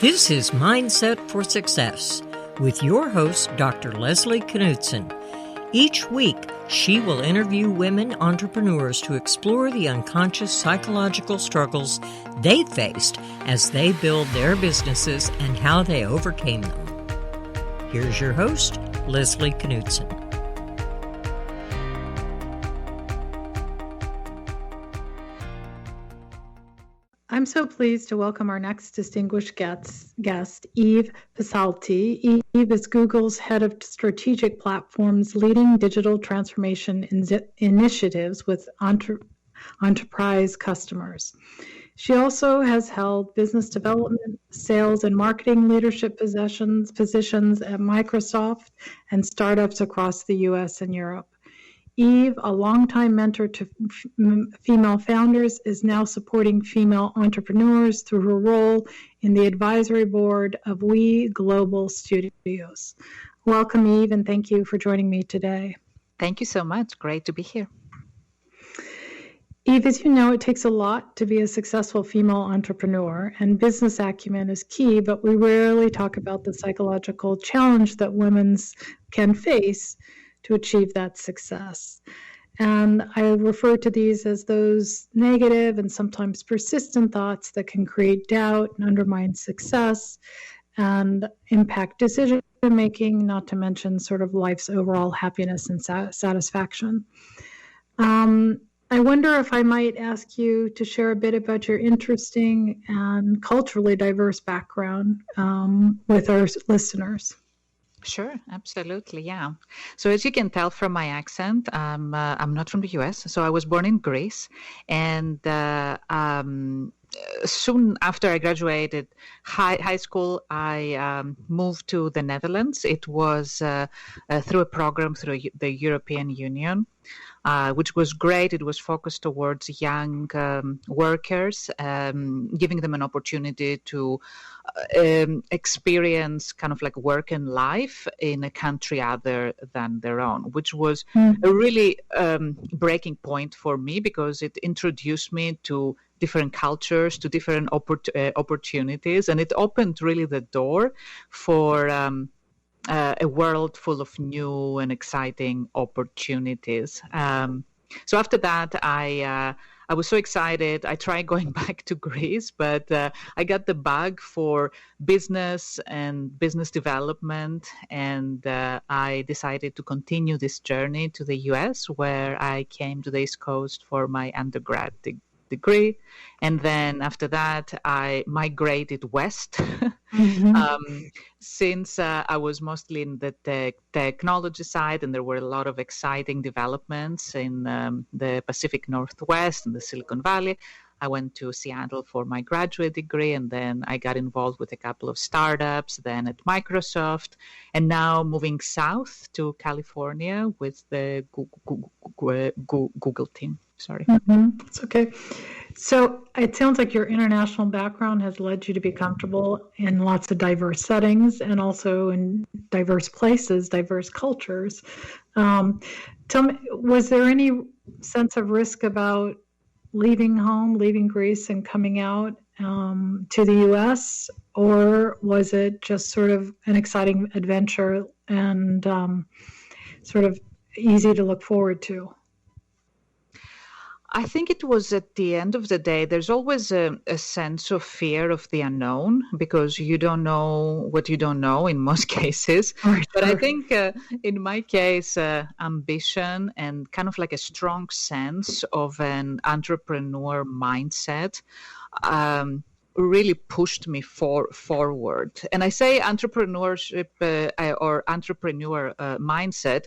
This is Mindset for Success with your host, Dr. Leslie Knudsen. Each week, she will interview women entrepreneurs to explore the unconscious psychological struggles they faced as they build their businesses and how they overcame them. Here's your host, Leslie Knudsen. I'm so pleased to welcome our next distinguished guest, Eve Psalti. Eve is Google's head of strategic platforms, leading digital transformation initiatives with enterprise customers. She also has held business development, sales, and marketing leadership positions at Microsoft and startups across the U.S. and Europe. Eve, a longtime mentor to female founders, is now supporting female entrepreneurs through her role in the advisory board of We Global Studios. Welcome, Eve, and thank you for joining me today. Thank you so much. Great to be here. Eve, as you know, it takes a lot to be a successful female entrepreneur, and business acumen is key, but we rarely talk about the psychological challenge that women can face to achieve that success. And I refer to these as those negative and sometimes persistent thoughts that can create doubt and undermine success and impact decision making, not to mention sort of life's overall happiness and satisfaction. I wonder if I might ask you to share a bit about your interesting and culturally diverse background with our listeners. Sure, absolutely, yeah. So as you can tell from my accent, I'm not from the U.S., so I was born in Greece, and soon after I graduated high school, I moved to the Netherlands. It was through a program through the European Union, which was great. It was focused towards young workers, giving them an opportunity to experience kind of like work and life in a country other than their own, which was a really breaking point for me because it introduced me to different cultures, to different opportunities, and it opened really the door for a world full of new and exciting opportunities. So after that, I was so excited. I tried going back to Greece, but I got the bug for business and business development, and I decided to continue this journey to the U.S., where I came to the East Coast for my undergrad degree. And then after that, I migrated west. Since I was mostly in the technology side, and there were a lot of exciting developments in the Pacific Northwest and the Silicon Valley. I went to Seattle for my graduate degree, and then I got involved with a couple of startups, then at Microsoft, and now moving south to California with the Google team. Sorry. It's okay. So it sounds like your international background has led you to be comfortable in lots of diverse settings and also in diverse places, diverse cultures. Tell me, was there any sense of risk about leaving home, leaving Greece and coming out to the U.S., or was it just sort of an exciting adventure and sort of easy to look forward to? I think it was at the end of the day, there's always a sense of fear of the unknown because you don't know what you don't know in most cases. Sure. But I think in my case, ambition and kind of like a strong sense of an entrepreneur mindset really pushed me forward. And I say entrepreneurship or entrepreneur mindset,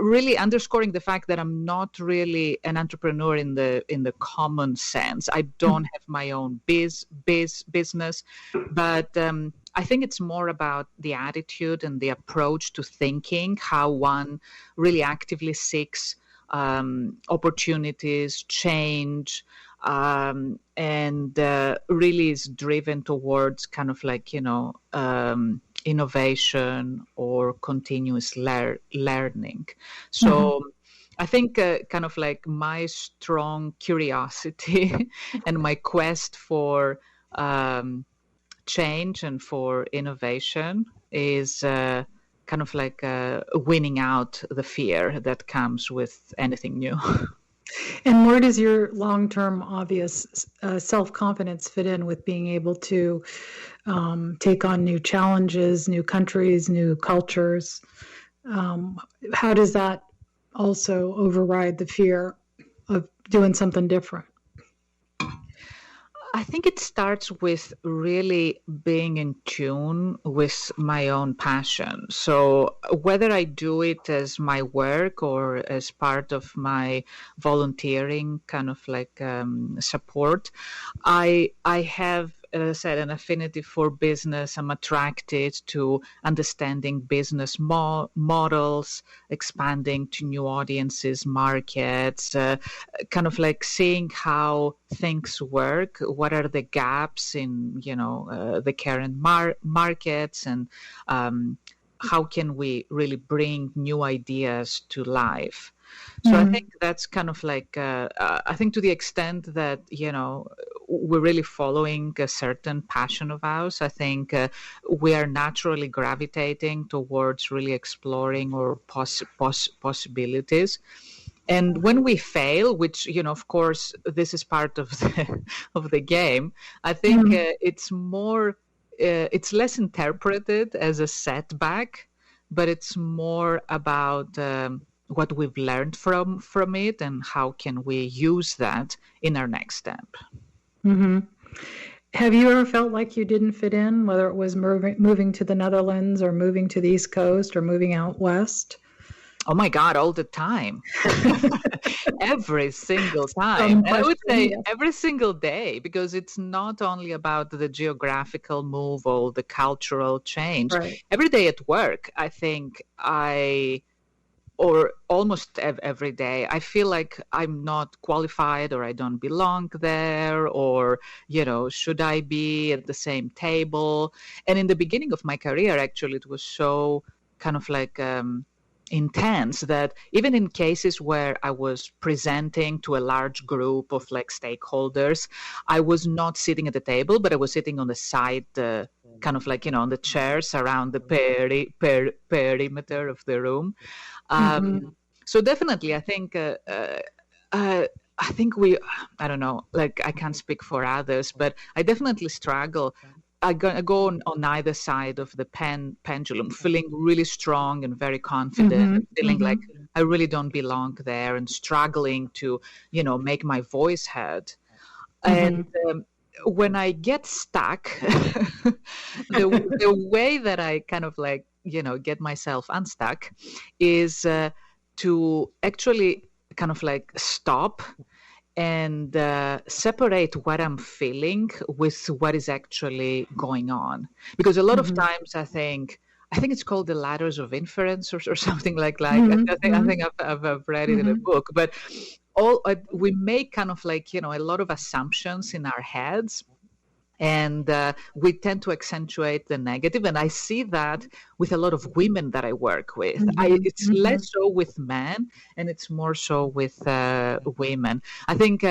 really underscoring the fact that I'm not really an entrepreneur in the common sense. I don't have my own business, but I think it's more about the attitude and the approach to thinking, how one really actively seeks opportunities, change, and really is driven towards kind of like, innovation or continuous learning. So I think kind of like my strong curiosity and my quest for change and for innovation is kind of like winning out the fear that comes with anything new. And where does your long-term obvious self-confidence fit in with being able to take on new challenges, new countries, new cultures? How does that also override the fear of doing something different? I think it starts with really being in tune with my own passion. So whether I do it as my work or as part of my volunteering kind of like support, I have, as I said, an affinity for business. I'm attracted to understanding business models, expanding to new audiences, markets, kind of like seeing how things work, what are the gaps in, the current markets, and how can we really bring new ideas to life. So I think that's kind of like, I think to the extent that, we're really following a certain passion of ours, I think we are naturally gravitating towards really exploring our possibilities. And when we fail, which, of course, this is part of the game, I think it's less interpreted as a setback, but it's more about what we've learned from it and how can we use that in our next step. Mm-hmm. Have you ever felt like you didn't fit in, whether it was moving to the Netherlands or moving to the East Coast or moving out west? Oh my God, all the time. Every single time. And I would say every single day, because it's not only about the geographical move or the cultural change. Right. Every day at work, I think or almost every day, I feel like I'm not qualified or I don't belong there, or, should I be at the same table? And in the beginning of my career, actually, it was so kind of like intense that even in cases where I was presenting to a large group of like stakeholders, I was not sitting at the table, but I was sitting on the side, kind of like, on the chairs around the perimeter of the room. So definitely, I think I don't know, like I can't speak for others, but I definitely struggle. I go on either side of the pendulum, feeling really strong and very confident, feeling like I really don't belong there, and struggling to, make my voice heard. And when I get stuck, the way that I kind of like, get myself unstuck is to actually kind of like stop and separate what I'm feeling with what is actually going on. Because a lot of times I think it's called the ladders of inference or something like that. I think I've read it in a book. But we make kind of like, a lot of assumptions in our heads. And we tend to accentuate the negative. And I see that with a lot of women that I work with. It's less so with men, and it's more so with women. I think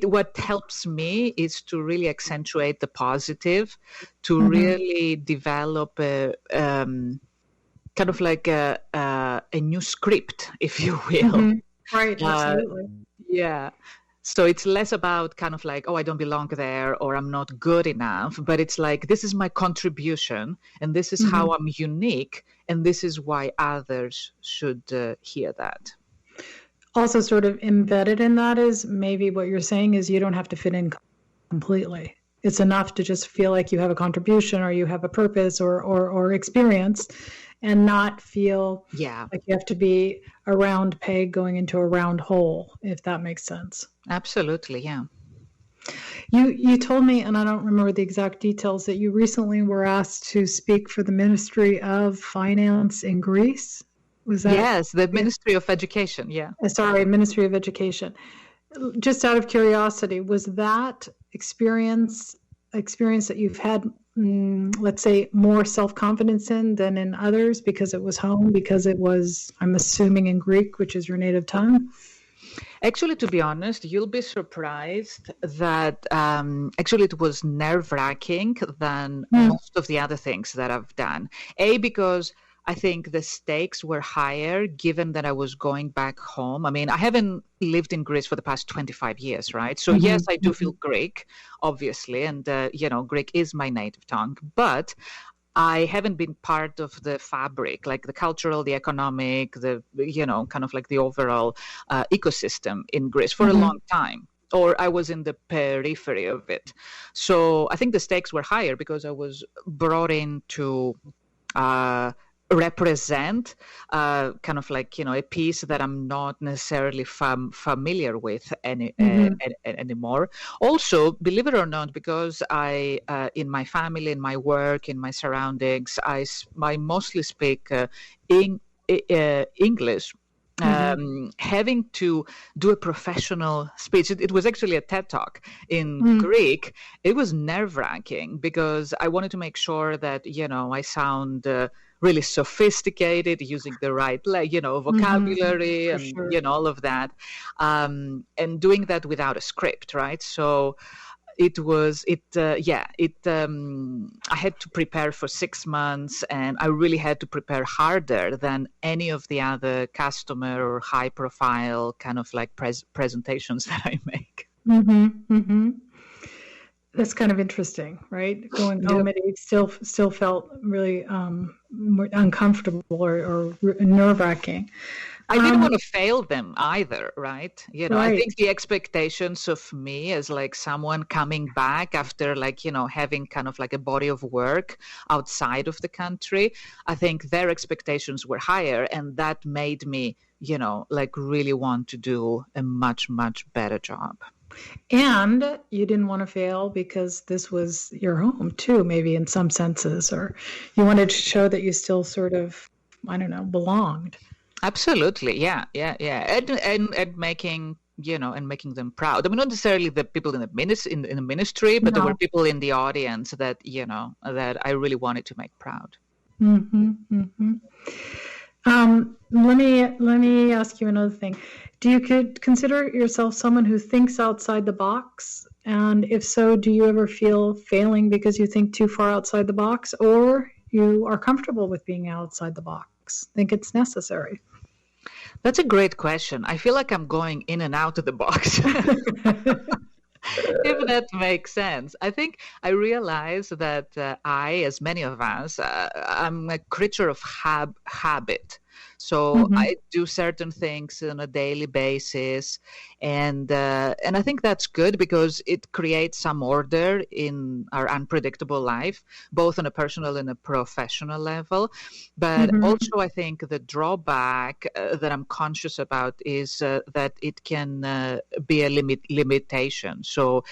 what helps me is to really accentuate the positive, to really develop a kind of like a new script, if you will. Right, absolutely. Yeah. So it's less about kind of like, oh, I don't belong there or I'm not good enough, but it's like, this is my contribution and this is how I'm unique and this is why others should hear that. Also sort of embedded in that is maybe what you're saying is you don't have to fit in completely. It's enough to just feel like you have a contribution or you have a purpose or experience, and not feel like you have to be a round peg going into a round hole, if that makes sense. Absolutely, yeah. You told me, and I don't remember the exact details, that you recently were asked to speak for the Ministry of Finance in Greece. Was that? Yes, the Ministry of Education, yeah. Sorry, Ministry of Education. Just out of curiosity, was that experience that you've had, let's say, more self-confidence in than in others because it was home, because it was, I'm assuming, in Greek, which is your native tongue? Actually, to be honest, you'll be surprised that actually it was nerve-wracking than most of the other things that I've done. Because I think the stakes were higher given that I was going back home. I mean, I haven't lived in Greece for the past 25 years, right? So yes, I do feel Greek, obviously, and, Greek is my native tongue, but I haven't been part of the fabric, like the cultural, the economic, kind of like the overall ecosystem in Greece for a long time. Or I was in the periphery of it. So I think the stakes were higher because I was brought in to represent kind of like, a piece that I'm not necessarily familiar with anymore. Also, believe it or not, because I, in my family, in my work, in my surroundings, I mostly speak English. Having to do a professional speech, it was actually a TED Talk in Greek. It was nerve-wracking because I wanted to make sure that, I sound really sophisticated, using the right, vocabulary and, all of that. And doing that without a script, right? So I had to prepare for 6 months, and I really had to prepare harder than any of the other customer or high profile kind of like presentations that I make. That's kind of interesting, right? Going home, it still felt really uncomfortable or nerve-wracking. I didn't want to fail them either, right? I think the expectations of me as like someone coming back after like, having kind of like a body of work outside of the country, I think their expectations were higher, and that made me, like really want to do a much, much better job. And you didn't want to fail because this was your home too, maybe in some senses, or you wanted to show that you still sort of, belonged. Absolutely. Yeah. And making, and making them proud. I mean, not necessarily the people in the ministry, but there were people in the audience that, that I really wanted to make proud. Let me ask you another thing. Do you consider yourself someone who thinks outside the box? And if so, do you ever feel failing because you think too far outside the box, or you are comfortable with being outside the box, think it's necessary? That's a great question. I feel like I'm going in and out of the box. If that makes sense. I think I realize that I, as many of us, I'm a creature of habit. So I do certain things on a daily basis, and I think that's good because it creates some order in our unpredictable life, both on a personal and a professional level. But also, I think the drawback that I'm conscious about is that it can be a limitation. So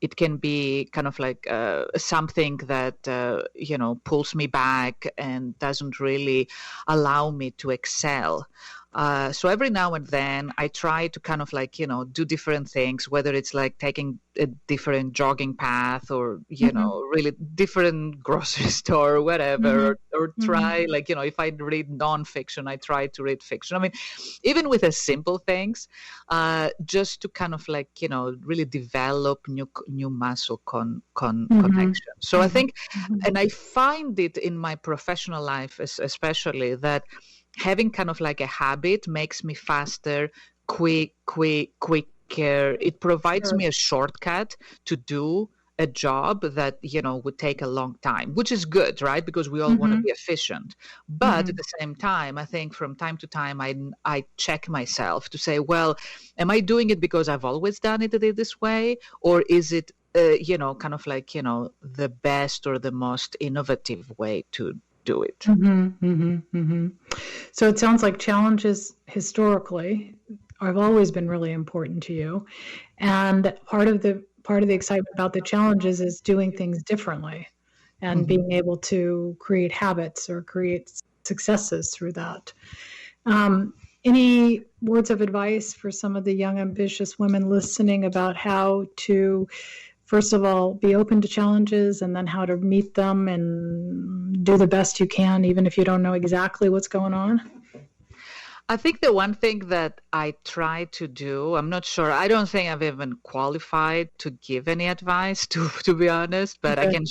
it can be kind of like something that, pulls me back and doesn't really allow me to excel. So every now and then I try to kind of like, do different things, whether it's like taking a different jogging path or, really different grocery store or whatever, or try like, if I read nonfiction, I try to read fiction. I mean, even with the simple things, just to kind of like, really develop new muscle connection. So I think, and I find it in my professional life, especially that having kind of like a habit makes me faster, quicker. It provides me a shortcut to do a job that, would take a long time, which is good, right? Because we all want to be efficient. But at the same time, I think from time to time, I check myself to say, well, am I doing it because I've always done it this way? Or is it, kind of like, the best or the most innovative way to do it? So it sounds like challenges historically have always been really important to you, and part of the excitement about the challenges is doing things differently and being able to create habits or create successes through that. Any words of advice for some of the young ambitious women listening about how to, first of all, be open to challenges, and then how to meet them and do the best you can, even if you don't know exactly what's going on? I think the one thing that I try to do, I'm not sure, I don't think I've even qualified to give any advice, to be honest, but I Okay. can